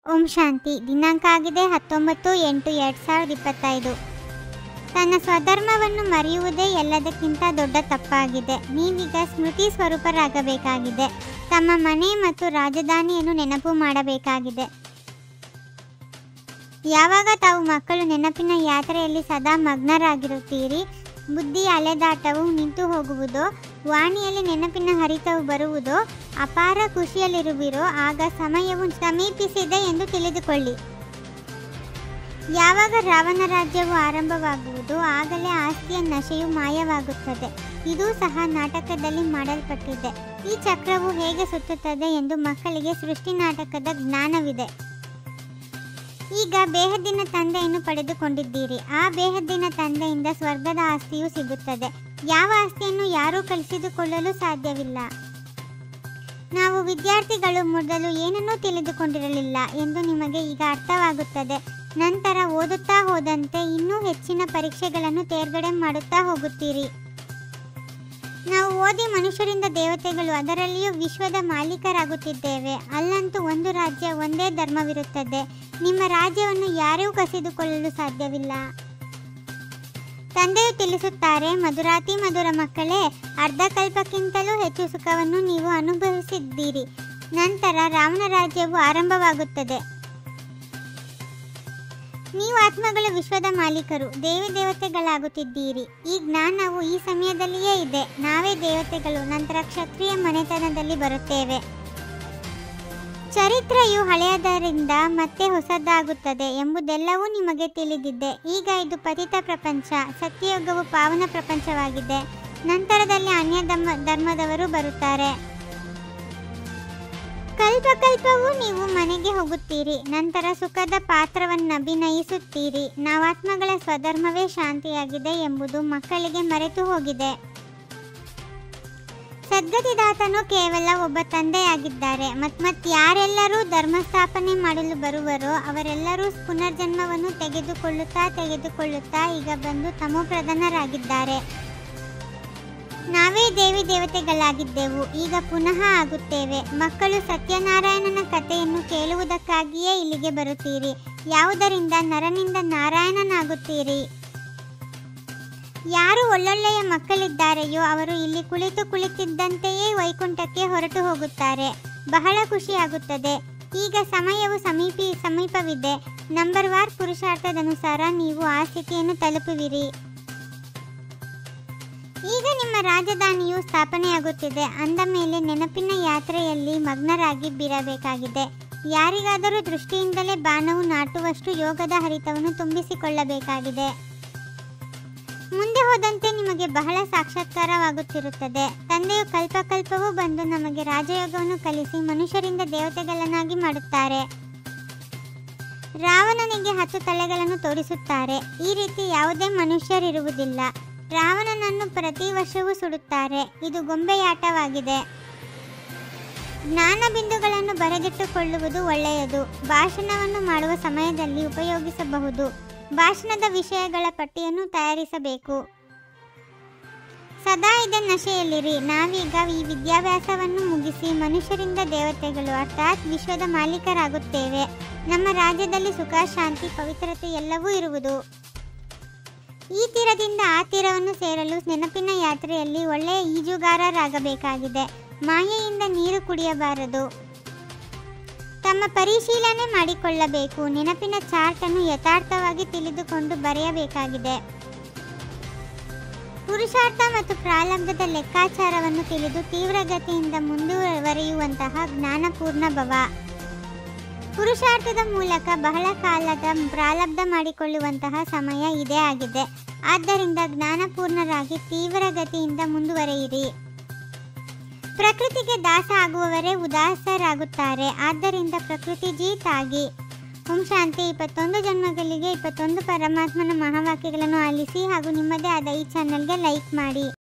ಓಂ ಶಾಂತಿ. ದಿನಾಂಕ ಆಗಿದೆ 19/8/2025. ತನ್ನ ಸ್ವಧರ್ಮವನ್ನು ಮರೆಯುವುದೇ ಎಲ್ಲದಕ್ಕಿಂತ ದೊಡ್ಡ ತಪ್ಪಾಗಿದೆ. ನೀವೀಗ ಸ್ಮೃತಿ ಸ್ವರೂಪರಾಗಬೇಕಾಗಿದೆ. ತಮ್ಮ ಮನೆ ಮತ್ತು ರಾಜಧಾನಿಯನ್ನು ನೆನಪು ಮಾಡಬೇಕಾಗಿದೆ. ಯಾವಾಗ ತಾವು ಮಕ್ಕಳು ನೆನಪಿನ ಯಾತ್ರೆಯಲ್ಲಿ ಸದಾ ಮಗ್ನರಾಗಿರುತ್ತೀರಿ, ಬುದ್ಧಿಯ ಅಲೆದಾಟವು ನಿಂತು ಹೋಗುವುದೋ, ವಾಣಿಯಲ್ಲಿ ನೆನಪಿನ ಹರಿತವು ಬರುವುದೋ, ಅಪಾರ ಖುಷಿಯಲ್ಲಿರುವಿರೋ, ಆಗ ಸಮಯವು ಸಮೀಪಿಸಿದೆ ಎಂದು ತಿಳಿದುಕೊಳ್ಳಿ. ಯಾವಾಗ ರಾವಣ ರಾಜ್ಯವು ಆರಂಭವಾಗುವುದೋ ಆಗಲೇ ಆಸ್ತಿಯ ನಶೆಯು ಮಾಯವಾಗುತ್ತದೆ. ಇದೂ ಸಹ ನಾಟಕದಲ್ಲಿ ಮಾಡಲ್ಪಟ್ಟಿದೆ. ಈ ಚಕ್ರವು ಹೇಗೆ ಸುತ್ತುತ್ತದೆ ಎಂದು ಮಕ್ಕಳಿಗೆ ಸೃಷ್ಟಿ ನಾಟಕದ ಜ್ಞಾನವಿದೆ. ಈಗ ಬೇಹದ್ದಿನ ತಂದೆಯನ್ನು ಪಡೆದುಕೊಂಡಿದ್ದೀರಿ. ಆ ಬೇಹದ್ದಿನ ತಂದೆಯಿಂದ ಸ್ವರ್ಗದ ಆಸ್ತಿಯು ಸಿಗುತ್ತದೆ. ಯಾವ ಆಸ್ತಿಯನ್ನು ಯಾರೂ ಕಲಿಸಿದುಕೊಳ್ಳಲು ಸಾಧ್ಯವಿಲ್ಲ. ನಾವು ವಿದ್ಯಾರ್ಥಿಗಳು ಮೊದಲು ಏನನ್ನೂ ತಿಳಿದುಕೊಂಡಿರಲಿಲ್ಲ ಎಂದು ನಿಮಗೆ ಈಗ ಅರ್ಥವಾಗುತ್ತದೆ. ನಂತರ ಓದುತ್ತಾ ಹೋದಂತೆ ಇನ್ನೂ ಹೆಚ್ಚಿನ ಪರೀಕ್ಷೆಗಳನ್ನು ತೇರ್ಗಡೆ ಮಾಡುತ್ತಾ ಹೋಗುತ್ತೀರಿ. ನಾವು ಓದಿ ಮನುಷ್ಯರಿಂದ ದೇವತೆಗಳು, ಅದರಲ್ಲಿಯೂ ವಿಶ್ವದ ಮಾಲೀಕರಾಗುತ್ತಿದ್ದೇವೆ. ಅಲ್ಲಂತೂ ಒಂದು ರಾಜ್ಯ, ಒಂದೇ ಧರ್ಮವಿರುತ್ತದೆ. ನಿಮ್ಮ ರಾಜ್ಯವನ್ನು ಯಾರೂ ಕಸಿದುಕೊಳ್ಳಲು ಸಾಧ್ಯವಿಲ್ಲ. ತಂದೆಯು ತಿಳಿಸುತ್ತಾರೆ, ಮಧುರಾತಿ ಮಧುರ ಮಕ್ಕಳೇ, ಅರ್ಧಕಲ್ಪಕ್ಕಿಂತಲೂ ಹೆಚ್ಚು ಸುಖವನ್ನು ನೀವು ಅನುಭವಿಸಿದ್ದೀರಿ. ನಂತರ ರಾವಣ ರಾಜ್ಯವು ಆರಂಭವಾಗುತ್ತದೆ. ನೀವು ಆತ್ಮಗಳು ವಿಶ್ವದ ಮಾಲೀಕರು, ದೇವಿ ದೇವತೆಗಳಾಗುತ್ತಿದ್ದೀರಿ. ಈ ಜ್ಞಾನವು ಈ ಸಮಯದಲ್ಲಿಯೇ ಇದೆ. ನಾವೇ ದೇವತೆಗಳು. ನಂತರ ಕ್ಷತ್ರಿಯ ಮನೆತನದಲ್ಲಿ ಬರುತ್ತೇವೆ. ಚರಿತ್ರೆಯು ಹಳೆಯದರಿಂದ ಮತ್ತೆ ಹೊಸದಾಗುತ್ತದೆ ಎಂಬುದೆಲ್ಲವೂ ನಿಮಗೆ ತಿಳಿದಿದೆ. ಈಗ ಇದು ಪತಿತ ಪ್ರಪಂಚ. ಸತ್ಯಯುಗವು ಪಾವನ ಪ್ರಪಂಚವಾಗಿದೆ. ನಂತರದಲ್ಲಿ ಅನ್ಯ ಧರ್ಮದವರು ಬರುತ್ತಾರೆ. ಕಲ್ಪಕಲ್ಪವೂ ನೀವು ಮನೆಗೆ ಹೋಗುತ್ತೀರಿ. ನಂತರ ಸುಖದ ಪಾತ್ರವನ್ನು ಅಭಿನಯಿಸುತ್ತೀರಿ. ನಾವಾತ್ಮಗಳ ಸ್ವಧರ್ಮವೇ ಶಾಂತಿಯಾಗಿದೆ ಎಂಬುದು ಮಕ್ಕಳಿಗೆ ಮರೆತು ಹೋಗಿದೆ. ಸದ್ಗತಿದಾತನು ಕೇವಲ ಒಬ್ಬ ತಂದೆಯಾಗಿದ್ದಾರೆ. ಯಾರೆಲ್ಲರೂ ಧರ್ಮ ಸ್ಥಾಪನೆ ಮಾಡಲು ಬರುವರೋ ಅವರೆಲ್ಲರೂ ಪುನರ್ಜನ್ಮವನ್ನು ತೆಗೆದುಕೊಳ್ಳುತ್ತಾ ಈಗ ಬಂದು ತಮೋಪ್ರಧಾನರಾಗಿದ್ದಾರೆ. ನಾವೇ ದೇವಿ ದೇವತೆಗಳಾಗಿದ್ದೆವು, ಈಗ ಪುನಃ ಆಗುತ್ತೇವೆ. ಮಕ್ಕಳು ಸತ್ಯನಾರಾಯಣನ ಕಥೆಯನ್ನು ಕೇಳುವುದಕ್ಕಾಗಿಯೇ ಇಲ್ಲಿಗೆ ಬರುತ್ತೀರಿ. ಯಾವುದರಿಂದ? ನರನಿಂದ ನಾರಾಯಣನಾಗುತ್ತೀರಿ. ಯಾರು ಒಳ್ಳೊಳ್ಳೆಯ ಮಕ್ಕಳಿದ್ದಾರೆಯೋ ಅವರು ಇಲ್ಲಿ ಕುಳಿತಿದ್ದಂತೆಯೇ ವೈಕುಂಠಕ್ಕೆ ಹೊರಟು ಹೋಗುತ್ತಾರೆ. ಬಹಳ ಖುಷಿಯಾಗುತ್ತದೆ. ಈಗ ಸಮಯವು ಸಮೀಪವಿದೆ. ನಂಬರ್ ವಾರ್ ಪುರುಷಾರ್ಥದನುಸಾರ ನೀವು ಆ ಸ್ಥಿತಿಯನ್ನು ತಲುಪುವಿರಿ. ಈಗ ನಿಮ್ಮ ರಾಜಧಾನಿಯು ಸ್ಥಾಪನೆಯಾಗುತ್ತಿದೆ. ಅಂದ ಮೇಲೆ ನೆನಪಿನ ಯಾತ್ರೆಯಲ್ಲಿ ಮಗ್ನರಾಗಿ ಬಿರಬೇಕಾಗಿದೆ. ಯಾರಿಗಾದರೂ ದೃಷ್ಟಿಯಿಂದಲೇ ಬಾಣವು ನಾಟುವಷ್ಟು ಯೋಗದ ಹರಿತವನ್ನು ತುಂಬಿಸಿಕೊಳ್ಳಬೇಕಾಗಿದೆ. ಮುಂದೆ ಹೋದಂತೆ ನಿಮಗೆ ಬಹಳ ಸಾಕ್ಷಾತ್ಕಾರವಾಗುತ್ತಿರುತ್ತದೆ. ತಂದೆಯು ಕಲ್ಪಕಲ್ಪವೂ ಬಂದು ನಮಗೆ ರಾಜಯೋಗವನ್ನು ಕಲಿಸಿ ಮನುಷ್ಯರಿಂದ ದೇವತೆಗಳನ್ನಾಗಿ ಮಾಡುತ್ತಾರೆ. ರಾವಣನಿಗೆ 10 ತಲೆಗಳನ್ನು ತೋರಿಸುತ್ತಾರೆ. ಈ ರೀತಿ ಯಾವುದೇ ಮನುಷ್ಯರಿರುವುದಿಲ್ಲ. ರಾವಣನನ್ನು ಪ್ರತಿ ವರ್ಷವೂ ಸುಡುತ್ತಾರೆ. ಇದು ಗೊಂಬೆಯಾಟವಾಗಿದೆ. ಜ್ಞಾನ ಬಿಂದುಗಳನ್ನು ಬರೆದಿಟ್ಟುಕೊಳ್ಳುವುದು ಒಳ್ಳೆಯದು. ಭಾಷಣವನ್ನು ಮಾಡುವ ಸಮಯದಲ್ಲಿ ಉಪಯೋಗಿಸಬಹುದು. ಭಾಷಣದ ವಿಷಯಗಳ ಪಟ್ಟಿಯನ್ನು ತಯಾರಿಸಬೇಕು. ಸದಾ ಇದೇ ನಶೆಯಲ್ಲಿರಿ. ನಾವೀಗ ಈ ವಿದ್ಯಾಭ್ಯಾಸವನ್ನು ಮುಗಿಸಿ ಮನುಷ್ಯರಿಂದ ದೇವತೆಗಳು ಅರ್ಥಾತ್ ವಿಶ್ವದ ಮಾಲೀಕರಾಗುತ್ತೇವೆ. ನಮ್ಮ ರಾಜ್ಯದಲ್ಲಿ ಸುಖ, ಶಾಂತಿ, ಪವಿತ್ರತೆ ಎಲ್ಲವೂ ಇರುವುದು. ಈ ತೀರದಿಂದ ಆ ತೀರವನ್ನು ಸೇರಲು ನೆನಪಿನ ಯಾತ್ರೆಯಲ್ಲಿ ಒಳ್ಳೆಯ ಈಜುಗಾರರಾಗಬೇಕಾಗಿದೆ. ಮಾಯೆಯಿಂದ ನೀರು ಕುಡಿಯಬಾರದು. ತಮ್ಮ ಪರಿಶೀಲನೆ ಮಾಡಿಕೊಳ್ಳಬೇಕು. ನೆನಪಿನ ಚಾರ್ಟ್ ಅನ್ನು ಯಥಾರ್ಥವಾಗಿ ತಿಳಿದುಕೊಂಡು ಬರೆಯಬೇಕಾಗಿದೆ. ಪುರುಷಾರ್ಥ ಮತ್ತು ಪ್ರಾರಬ್ಧದ ಲೆಕ್ಕಾಚಾರವನ್ನು ತಿಳಿದು ತೀವ್ರಗತಿಯಿಂದ ಮುಂದುವರಿಯುವಂತಹ ಜ್ಞಾನಪೂರ್ಣ ಭವ. ಪುರುಷಾರ್ಥದ ಮೂಲಕ ಬಹಳ ಕಾಲದ ಪ್ರಾರಬ್ಧ ಮಾಡಿಕೊಳ್ಳುವಂತಹ ಸಮಯ ಇದೇ ಆಗಿದೆ. ಆದ್ದರಿಂದ ಜ್ಞಾನಪೂರ್ಣರಾಗಿ ತೀವ್ರಗತಿಯಿಂದ ಮುಂದುವರಿಯಿರಿ. ಪ್ರಕೃತಿಗೆ ದಾಸ ಆಗುವವರೇ ಉದಾಸರಾಗುತ್ತಾರೆ. ಆದ್ದರಿಂದ ಪ್ರಕೃತಿ ಜೀತ್ ಆಗಿ. ಓಂ ಶಾಂತಿ. 21 ಜನ್ಮಗಳಿಗೆ 21 ಪರಮಾತ್ಮನ ಮಹಾವಾಕ್ಯಗಳನ್ನು ಆಲಿಸಿ ಹಾಗೂ ನಿಮ್ಮದೇ ಆದ ಈ ಚಾನೆಲ್ಗೆ ಲೈಕ್ ಮಾಡಿ.